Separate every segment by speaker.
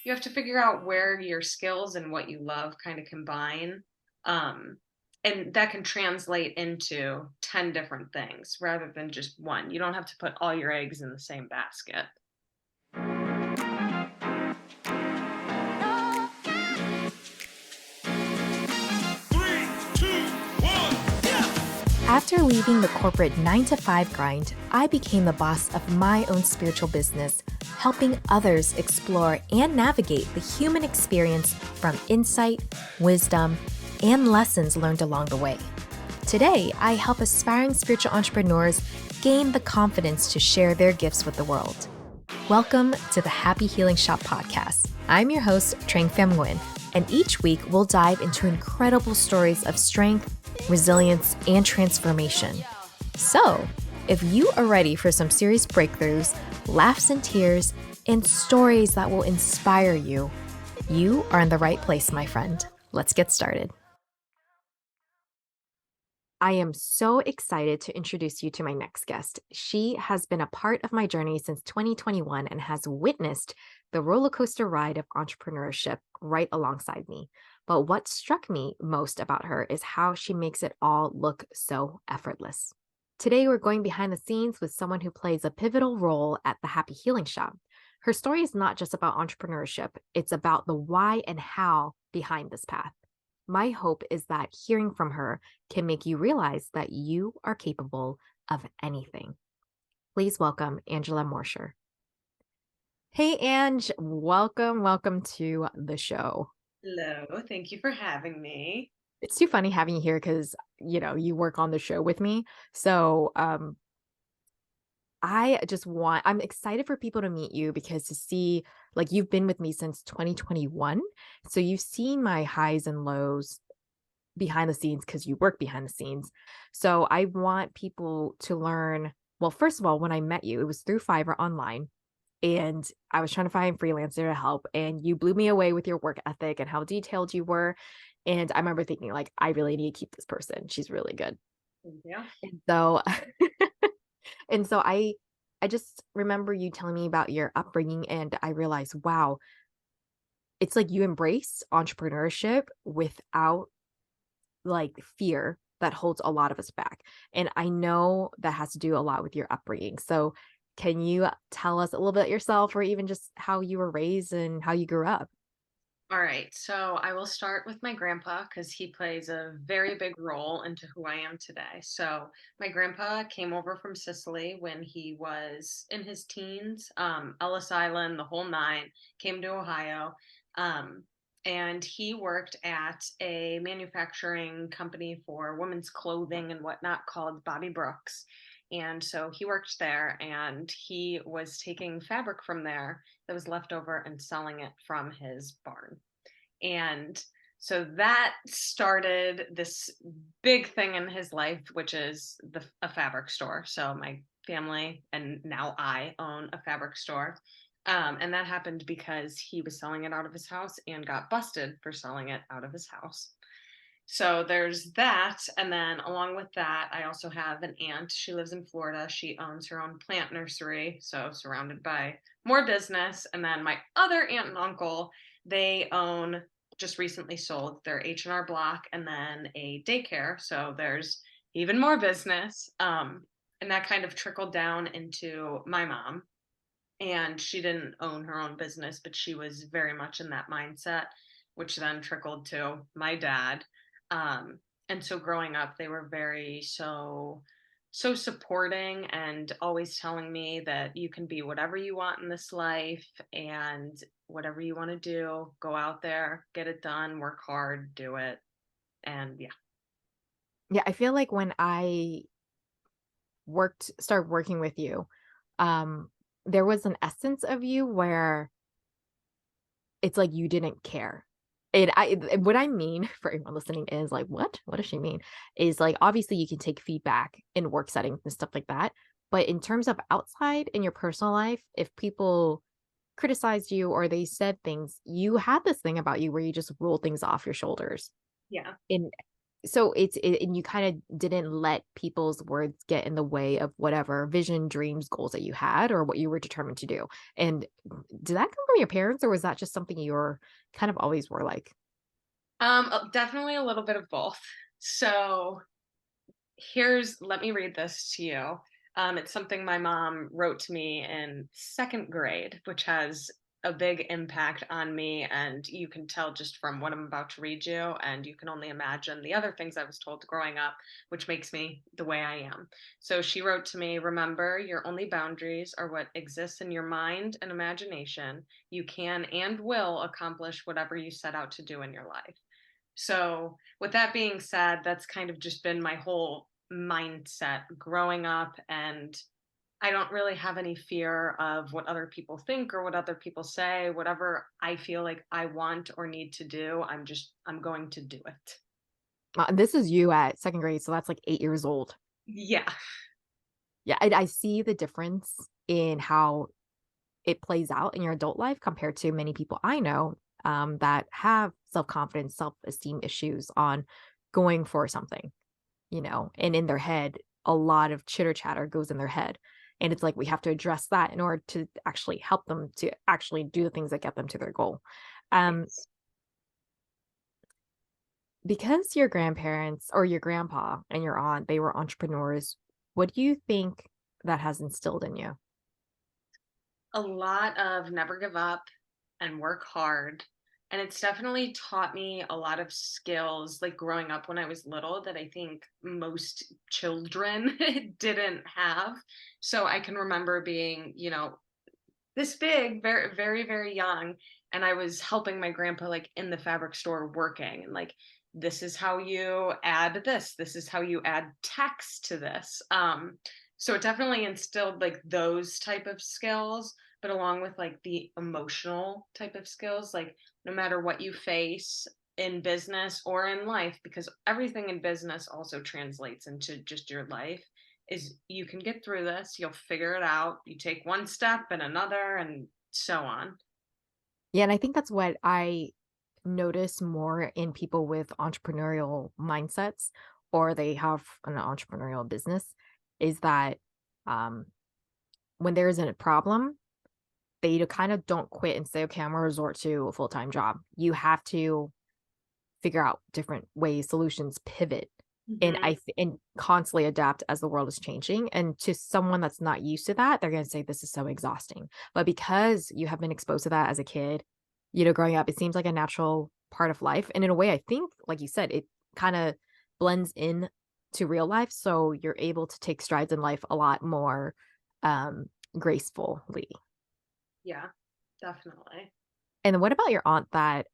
Speaker 1: you have to figure out where your skills and what you love kind of combine. Um, and that can translate into 10 different things rather than just one. You don't have to put all your eggs in the same basket.
Speaker 2: Three, two, one,
Speaker 3: After leaving the corporate 9 to 5 grind, I became the boss of my own spiritual business, helping others explore and navigate the human experience from insight, wisdom, and lessons learned along the way. Today, I help aspiring spiritual entrepreneurs gain the confidence to share their gifts with the world. Welcome to the Happy Healing Shop podcast. I'm your host, Trang Pham Nguyen, and each week we'll dive into incredible stories of strength, resilience, and transformation. So, if you are ready for some serious breakthroughs, laughs and tears, and stories that will inspire you, you are in the right place, my friend. Let's get started. I am so excited to introduce you to my next guest. She has been a part of my journey since 2021 and has witnessed the roller coaster ride of entrepreneurship right alongside me. But what struck me most about her is how she makes it all look so effortless. Today, we're going behind the scenes with someone who plays a pivotal role at the Happy Healing Shop. Her story is not just about entrepreneurship, it's about the why and how behind this path. My hope is that hearing from her can make you realize that you are capable of anything. Please welcome Angela Morsher. Hey, Ange, welcome to the show.
Speaker 1: Hello, thank you for having me.
Speaker 3: It's too funny having you here because, you work on the show with me. So, I'm excited for people to meet you because to see, like, you've been with me since 2021. So you've seen my highs and lows behind the scenes because you work behind the scenes. So I want people to learn. Well, first of all, when I met you, it was through Fiverr online, and I was trying to find a freelancer to help, and you blew me away with your work ethic and how detailed you were. And I remember thinking, like, I really need to keep this person. She's really good.
Speaker 1: Yeah.
Speaker 3: And so and so I just remember you telling me about your upbringing, and I realized, wow, it's like you embrace entrepreneurship without like fear that holds a lot of us back. And I know that has to do a lot with your upbringing. So can you tell us a little bit yourself or even just how you were raised and how you grew up?
Speaker 1: All right, so I will start with my grandpa because he plays a very big role into who I am today. So, my grandpa came over from Sicily when he was in his teens, Ellis Island, the whole nine, came to Ohio. Um, and he worked at a manufacturing company for women's clothing and whatnot called Bobby Brooks. And so he worked there and he was taking fabric from there that was left over and selling it from his barn. And so that started this big thing in his life, which is a fabric store. So my family and now I own a fabric store. And that happened because he was selling it out of his house and got busted for selling it out of his house. So there's that. And then along with that, I also have an aunt. She lives in Florida. She owns her own plant nursery. So surrounded by more business. And then my other aunt and uncle, they own, just recently sold their H&R Block and then a daycare. So there's even more business. And that kind of trickled down into my mom. And she didn't own her own business, but she was very much in that mindset, which then trickled to my dad. Um, and so growing up, they were very so supporting and always telling me that you can be whatever you want in this life and whatever you want to do, go out there, get it done, work hard, do it. And yeah.
Speaker 3: Yeah, I feel like when I started working with you, um, there was an essence of you where it's like you didn't care. What I mean for everyone listening is like, what? What does she mean? Is like obviously you can take feedback in work settings and stuff like that. But in terms of outside in your personal life, if people criticized you or they said things, you had this thing about you where you just roll things off your shoulders.
Speaker 1: Yeah.
Speaker 3: And So and you kind of didn't let people's words get in the way of whatever vision, dreams, goals that you had or what you were determined to do. And did that come from your parents or was that just something you were kind of always were like?
Speaker 1: Definitely a little bit of both. So let me read this to you. It's something my mom wrote to me in second grade, which has a big impact on me. And you can tell just from what I'm about to read you, and you can only imagine the other things I was told growing up, which makes me the way I am. So she wrote to me, remember, your only boundaries are what exists in your mind and imagination. You can and will accomplish whatever you set out to do in your life. So, with that being said, that's kind of just been my whole mindset growing up. And I don't really have any fear of what other people think or what other people say. Whatever I feel like I want or need to do, I'm going to do it.
Speaker 3: This is you at second grade, so that's like 8 years old.
Speaker 1: Yeah.
Speaker 3: Yeah, I see the difference in how it plays out in your adult life compared to many people I know that have self confidence, self esteem issues on going for something, and in their head, a lot of chitter chatter goes in their head. And it's like we have to address that in order to actually help them to actually do the things that get them to their goal. Um,
Speaker 1: Yes.
Speaker 3: because your grandparents or your grandpa and your aunt, they were entrepreneurs, what do you think that has instilled in you?
Speaker 1: A lot of never give up and work hard. And it's definitely taught me a lot of skills like growing up when I was little that I think most children didn't have. So I can remember being, this big, very, very, very young. And I was helping my grandpa like in the fabric store working and like, this is how you add this. This is how you add text to this. So it definitely instilled like those type of skills, but along with like the emotional type of skills, like no matter what you face in business or in life, because everything in business also translates into just your life is you can get through this, you'll figure it out. You take one step and another and so on.
Speaker 3: Yeah, and I think that's what I notice more in people with entrepreneurial mindsets or they have an entrepreneurial business is that um, when there isn't a problem, they kind of don't quit and say, okay, I'm gonna resort to a full-time job. You have to figure out different ways, solutions, pivot, and
Speaker 1: Mhm.
Speaker 3: and constantly adapt as the world is changing. And to someone that's not used to that, they're gonna say this is so exhausting. But because you have been exposed to that as a kid, growing up, it seems like a natural part of life. And in a way, I think, like you said, it kind of blends in to real life. So you're able to take strides in life a lot more um gracefully.
Speaker 1: Yeah, definitely.
Speaker 3: And what about your aunt that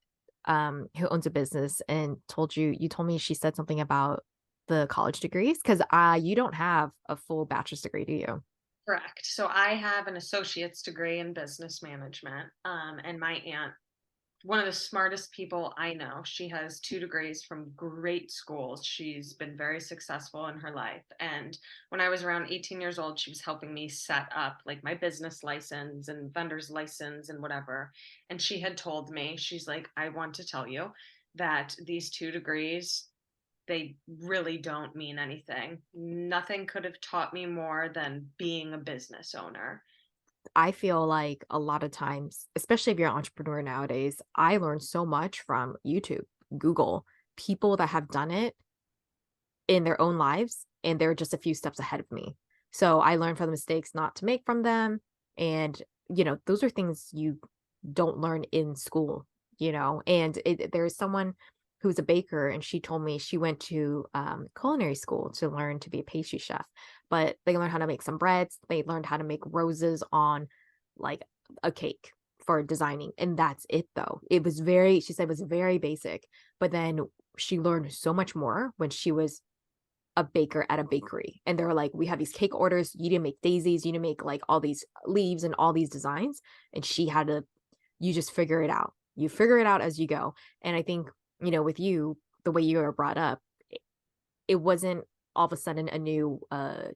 Speaker 3: who owns a business and you told me she said something about the college degrees? Because you don't have a full bachelor's degree, do you?
Speaker 1: Correct. So I have an associate's degree in business management. And my aunt, one of the smartest people I know, she has 2 degrees from great schools. She's been very successful in her life. And when I was around 18 years old, she was helping me set up like my business license and vendor's license and whatever. And she had told me, she's like, I want to tell you that these 2 degrees, they really don't mean anything. Nothing could have taught me more than being a business owner.
Speaker 3: I feel like a lot of times, especially if you're an entrepreneur nowadays, I learned so much from YouTube, Google, people that have done it in their own lives, and they're just a few steps ahead of me. So I learned from the mistakes not to make from them. And, those are things you don't learn in school, and there's someone who's a baker and she told me she went to culinary school to learn to be a pastry chef, but they learned how to make some breads. They learned how to make roses on like a cake for designing. And that's it though. She said it was very basic, but then she learned so much more when she was a baker at a bakery. And they were like, we have these cake orders. You didn't make daisies. You didn't make like all these leaves and all these designs. And she had to, you just figure it out. You figure it out as you go. And I think, with you, the way you were brought up, it wasn't all of a sudden a new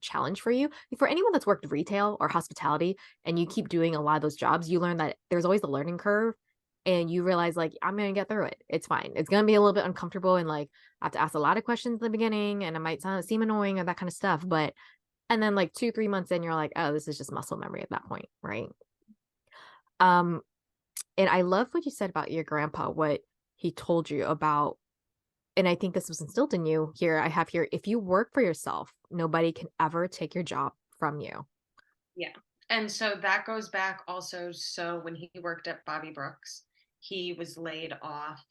Speaker 3: challenge for you. For anyone that's worked retail or hospitality and you keep doing a lot of those jobs, you learn that there's always a learning curve and you realize like I'm gonna get through it. It's fine. It's gonna be a little bit uncomfortable and like I have to ask a lot of questions in the beginning and it might seem annoying or that kind of stuff. But and then like 2, 3 months in, you're like, oh, this is just muscle memory at that point, right? Um, and I love what you said about your grandpa, what he told you about, and I think this was instilled in you here. I have here, if you work for yourself, nobody can ever take your job from you.
Speaker 1: Yeah. And so that goes back also. So when he worked at Bobby Brooks, he was laid off,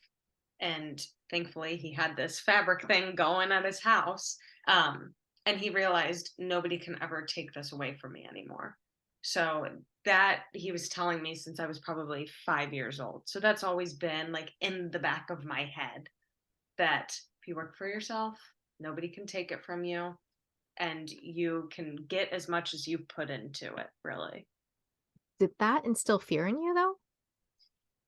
Speaker 1: and thankfully he had this fabric thing going at his house. And he realized nobody can ever take this away from me anymore. So that he was telling me since I was probably 5 years old. So that's always been like in the back of my head that if you work for yourself, nobody can take it from you, and you can get as much as you put into it, really.
Speaker 3: Did that instill fear in you though?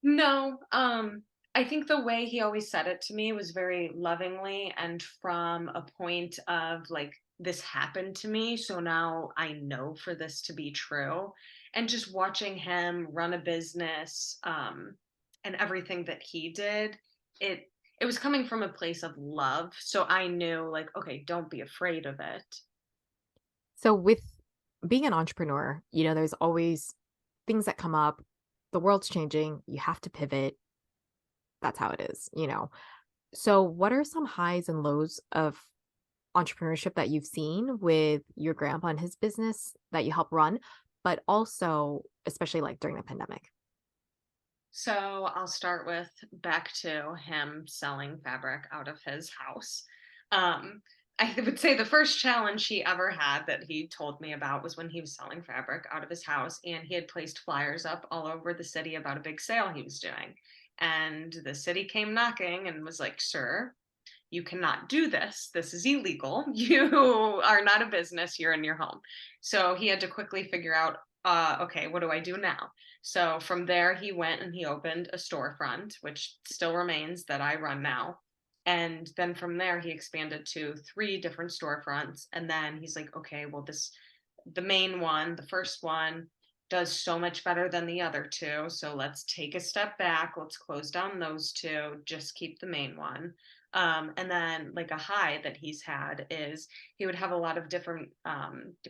Speaker 1: No, I think the way he always said it to me was very lovingly and from a point of like, this happened to me, so now I know for this to be true. And just watching him run a business, and everything that he did, it it was coming from a place of love. So I knew like, okay, don't be afraid of it.
Speaker 3: So with being an entrepreneur, there's always things that come up. The world's changing. You have to pivot. That's how it is. So what are some highs and lows of entrepreneurship that you've seen with your grandpa and his business that you help run, but also especially like during the pandemic?
Speaker 1: So I'll start with back to him selling fabric out of his house. Um, I would say the first challenge he ever had that he told me about was when he was selling fabric out of his house, and he had placed flyers up all over the city about a big sale he was doing. And the city came knocking and was like, "Sir, you cannot do this. This is illegal. You are not a business. You're in your home." So he had to quickly figure out, okay, what do I do now? So from there, he went and he opened a storefront, which still remains that I run now. And then from there, he expanded to 3 different storefronts. And then he's like, okay, well, the main one, the first one, does so much better than the other two. So let's take a step back. Let's close down those two, just keep the main one. And then, like, a high that he's had is he would have a lot of different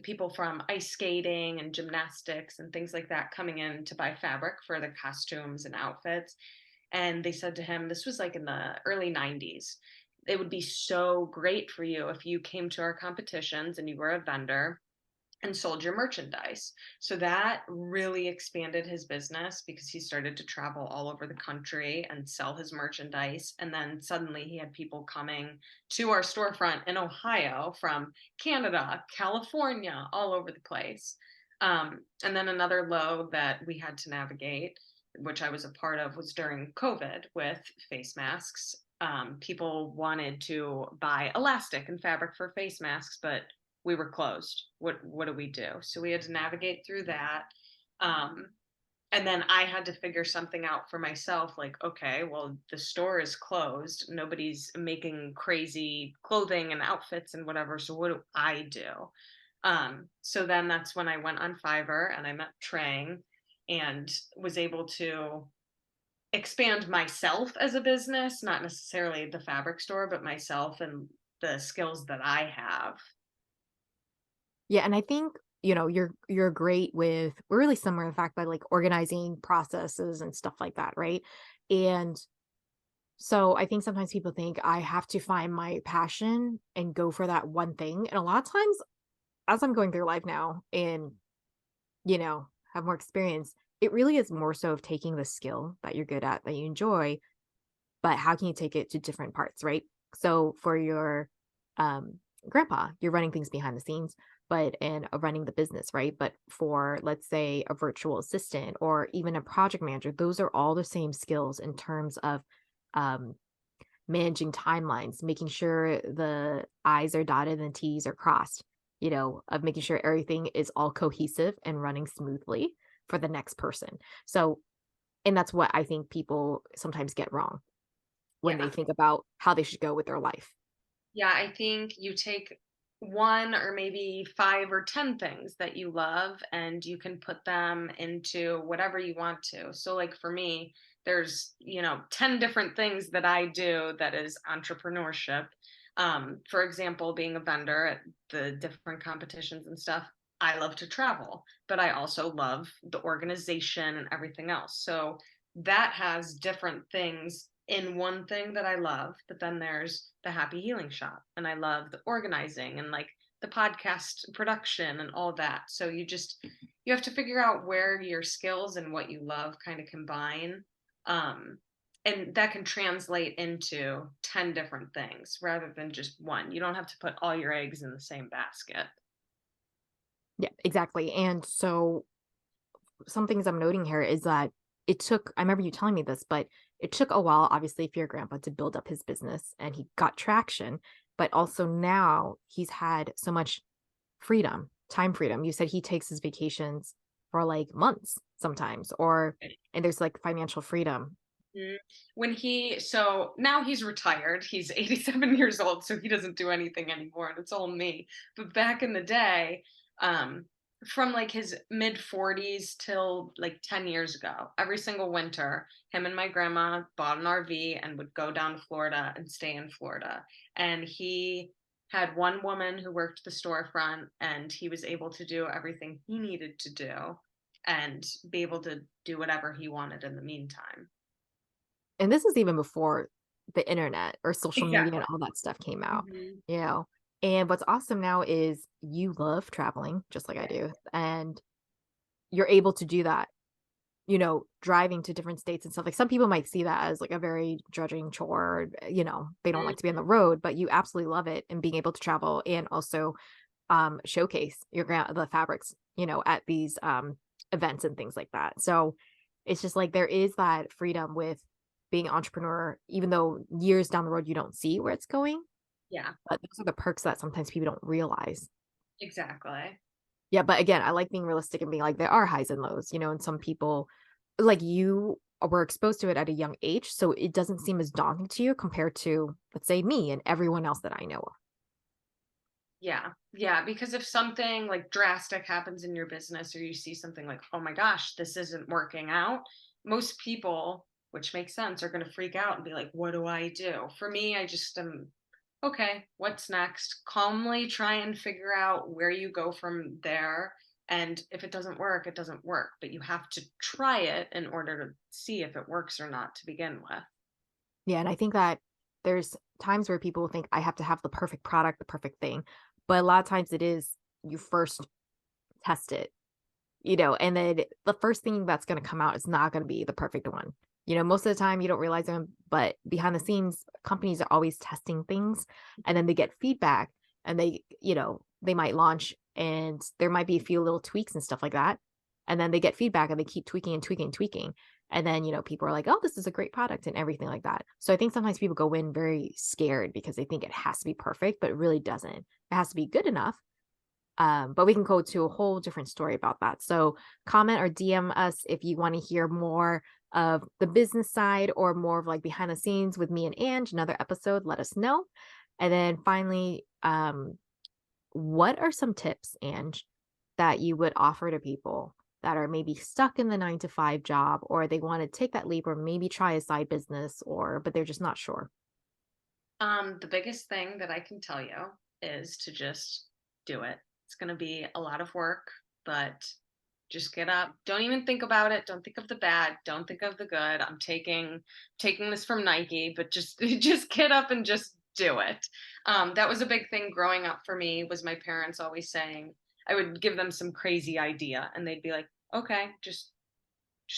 Speaker 1: people from ice skating and gymnastics and things like that coming in to buy fabric for their costumes and outfits. And they said to him, this was like in the early 90s, it would be so great for you if you came to our competitions and you were a vendor and sold your merchandise. So that really expanded his business because he started to travel all over the country and sell his merchandise. And then suddenly he had people coming to our storefront in Ohio from Canada, California, all over the place. And then another low that we had to navigate, which I was a part of, was during COVID with face masks. People wanted to buy elastic and fabric for face masks, but we were closed. What do we do? So we had to navigate through that. Um, and then I had to figure something out for myself, like, okay, well, the store is closed. Nobody's making crazy clothing and outfits and whatever. So what do I do? So then that's when I went on Fiverr and I met Trang and was able to expand myself as a business, not necessarily the fabric store, but myself and the skills that I have.
Speaker 3: Yeah, and I think, you're great with we're really similar in fact by like organizing processes and stuff like that, right? And so I think sometimes people think I have to find my passion and go for that one thing. And a lot of times as I'm going through life now and, have more experience, it really is more so of taking the skill that you're good at, that you enjoy, but how can you take it to different parts, right? So for your grandpa, you're running things behind the scenes, but and running the business, right? But for let's say a virtual assistant or even a project manager, those are all the same skills in terms of um, managing timelines, making sure the I's are dotted and T's are crossed, of making sure everything is all cohesive and running smoothly for the next person. So, and that's what I think people sometimes get wrong when they
Speaker 1: Yeah.
Speaker 3: think about how they should go with their life.
Speaker 1: Yeah, I think you take one or maybe 5 or 10 things that you love and you can put them into whatever you want to. So like for me, there's, 10 different things that I do that is entrepreneurship. For example, being a vendor at the different competitions and stuff, I love to travel, but I also love the organization and everything else. So that has different things in one thing that I love, but then there's the happy healing shop, and I love the organizing and like the podcast production and all that. So you have to figure out where your skills and what you love kind of combine. Um, and that can translate into 10 different things rather than just one. You don't have to put all your eggs in the same basket.
Speaker 3: Yeah, exactly. And so some things I'm noting here is that I remember you telling me this, but it took a while, obviously, for your grandpa to build up his business and he got traction. But also now he's had so much freedom, time freedom. You said he takes his vacations for like months sometimes, and there's like financial freedom.
Speaker 1: Mhm. So now he's retired. He's 87 years old, so he doesn't do anything anymore, and it's all me. But back in the day, um, from like his mid 40s till like 10 years ago, every single winter, him and my grandma bought an RV and would go down to Florida and stay in Florida. And he had one woman who worked the storefront, and he was able to do everything he needed to do and be able to do whatever he wanted in the meantime.
Speaker 3: And this is even before the internet or social media
Speaker 1: Exactly.
Speaker 3: and all that stuff came out,
Speaker 1: Mhm.
Speaker 3: you know. And what's awesome now is you love traveling just like I
Speaker 1: Yes.
Speaker 3: do. And you're able to do that, driving to different states and stuff. Like some people might see that as like a very drudging chore, they don't like to be on the
Speaker 1: Mhm.
Speaker 3: road, but you absolutely love it and being able to travel and also showcase the fabrics, at these events and things like that. So it's just like there is that freedom with being an entrepreneur, even though years down the road you don't see where it's going.
Speaker 1: Yeah,
Speaker 3: But those are the perks that sometimes people don't realize.
Speaker 1: exactly.
Speaker 3: Yeah, but again, I like being realistic and being like there are highs and lows, and some people like you were exposed to it at a young age, so it doesn't seem as daunting to you compared to, let's say, me and everyone else that I know of.
Speaker 1: Yeah. Yeah, because if something like drastic happens in your business or you see something like, "Oh my gosh, this isn't working out," most people, which makes sense, are going to freak out and be like, "What do I do?" For me, I just am okay, what's next? Calmly try and figure out where you go from there. And if it doesn't work, it doesn't work, but you have to try it in order to see if it works or not to begin with.
Speaker 3: Yeah, and I think that there's times where people think I have to have the perfect product, the perfect thing. But a lot of times it is you first test it, and then the first thing that's going to come out is not going to be the perfect one. Most of the time you don't realize them, but behind the scenes, companies are always testing things and then they get feedback and they might launch and there might be a few little tweaks and stuff like that. And then they get feedback and they keep tweaking and tweaking and tweaking. And then, people are like, oh, this is a great product and everything like that. So I think sometimes people go in very scared because they think it has to be perfect, but it really doesn't. It has to be good enough, but we can go to a whole different story about that. So comment or DM us if you want to hear more of the business side or more of like behind the scenes with me and Ange, another episode, let us know. And then finally, what are some tips, Ange, that you would offer to people that are maybe stuck in the 9 to 5 job or they want to take that leap or maybe try a side business but they're just not sure?
Speaker 1: The biggest thing that I can tell you is to just do it. It's going to be a lot of work, but just get up. Don't even think about it. Don't think of the bad. Don't think of the good. I'm taking this from Nike, but just just get up and just do it. That was a big thing growing up for me. Was my parents always saying I would give them some crazy idea, and they'd be like, "Okay, just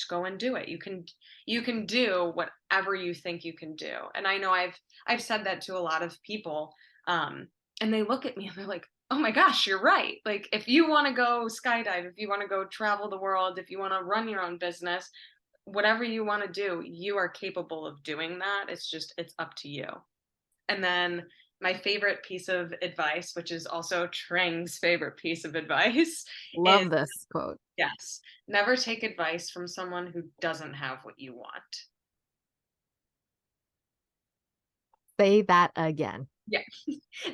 Speaker 1: go and do it. You can do whatever you think you can do." And I know I've said that to a lot of people, um and they look at me and they're like, "Oh my gosh, you're right. Like if you want to go skydive, if you want to go travel the world, if you want to run your own business, whatever you want to do, you are capable of doing that. It's up to you." And then my favorite piece of advice, which is also Trang's favorite piece of advice, is
Speaker 3: Love this quote.
Speaker 1: yes, never take advice from someone who doesn't have what you want.
Speaker 3: Say that again.
Speaker 1: Yeah.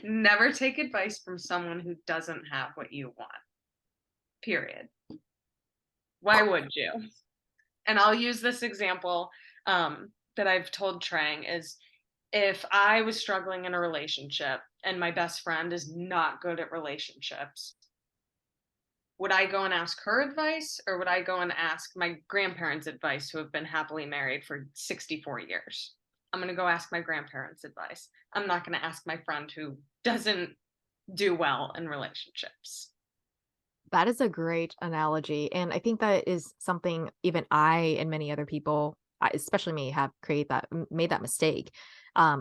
Speaker 1: Never take advice from someone who doesn't have what you want. Period. Why would you? And I'll use this example. that I've told Trang is if I was struggling in a relationship and my best friend is not good at relationships, would I go and ask her advice or would I go and ask my grandparents' advice who have been happily married for 64 years? I'm going to go ask my grandparents' advice. I'm not going to ask my friend who doesn't do well in relationships.
Speaker 3: That is a great analogy. And I think that is something even I and many other people, especially me, have made that mistake.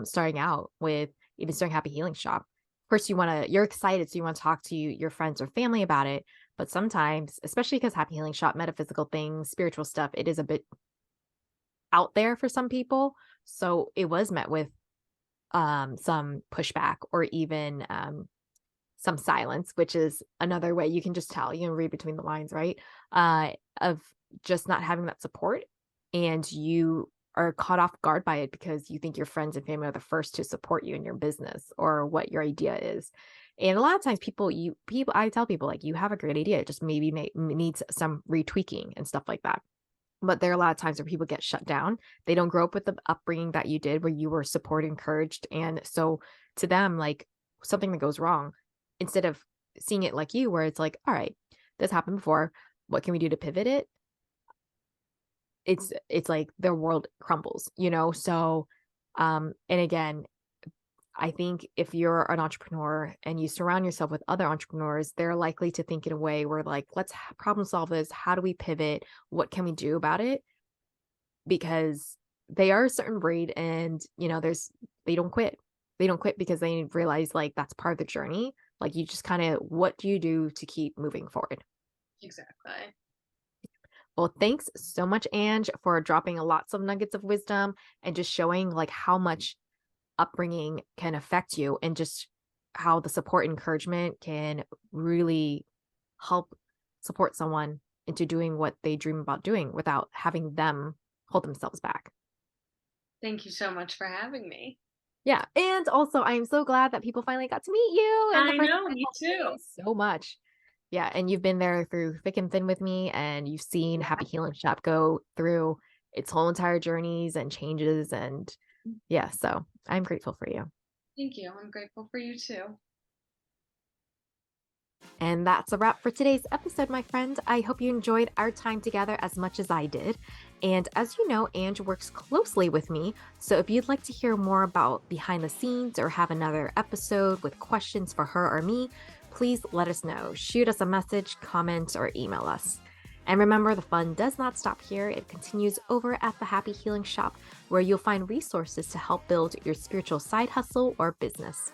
Speaker 3: Starting out with even starting Happy Healing Shop. Of course, you're excited, so you want to talk to your friends or family about it. But sometimes, especially because Happy Healing Shop, metaphysical things, spiritual stuff, it is a bit out there for some people. So it was met with some pushback or even some silence, which is another way you can just tell, read between the lines, right? Of just not having that support, and you are caught off guard by it because you think your friends and family are the first to support you in your business or what your idea is. And a lot of times I tell people like, you have a great idea, it just maybe needs some retweaking and stuff like that. But there are a lot of times where people get shut down. They don't grow up with the upbringing that you did where you were supported, encouraged. And so to them, like something that goes wrong, instead of seeing it like you, where it's like, all right, this happened before. What can we do to pivot it? It's like their world crumbles. So and again, I think if you're an entrepreneur and you surround yourself with other entrepreneurs, they're likely to think in a way where like, let's problem solve this. How do we pivot? What can we do about it? Because they are a certain breed and, they don't quit. They don't quit because they realize like that's part of the journey. Like you just kind of, what do you do to keep moving forward?
Speaker 1: Exactly.
Speaker 3: Well, thanks so much, Ange, for dropping lots of nuggets of wisdom and just showing like how much upbringing can affect you and just how the support and encouragement can really help support someone into doing what they dream about doing without having them hold themselves back.
Speaker 1: Thank you so much for having me.
Speaker 3: Yeah. And also, I'm so glad that people finally got to meet you. And the
Speaker 1: I
Speaker 3: first
Speaker 1: know,
Speaker 3: time
Speaker 1: me too.
Speaker 3: so much. Yeah. And you've been there through thick and thin with me, and you've seen
Speaker 1: Yeah.
Speaker 3: Happy Healing Shop go through its whole entire journeys and changes. And yeah, so I'm grateful for you.
Speaker 1: Thank you. I'm grateful for you too.
Speaker 3: And that's a wrap for today's episode, my friend. I hope you enjoyed our time together as much as I did. And as you know, Ange works closely with me. So if you'd like to hear more about behind the scenes or have another episode with questions for her or me, please let us know. Shoot us a message, comment, or email us. And remember, the fun does not stop here. It continues over at the Happy Healing Shop, where you'll find resources to help build your spiritual side hustle or business.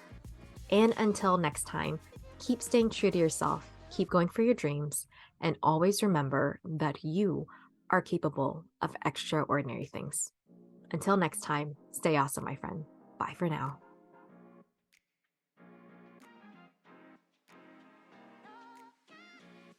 Speaker 3: And until next time, keep staying true to yourself, keep going for your dreams, and always remember that you are capable of extraordinary things. Until next time, stay awesome, my friend. Bye for now.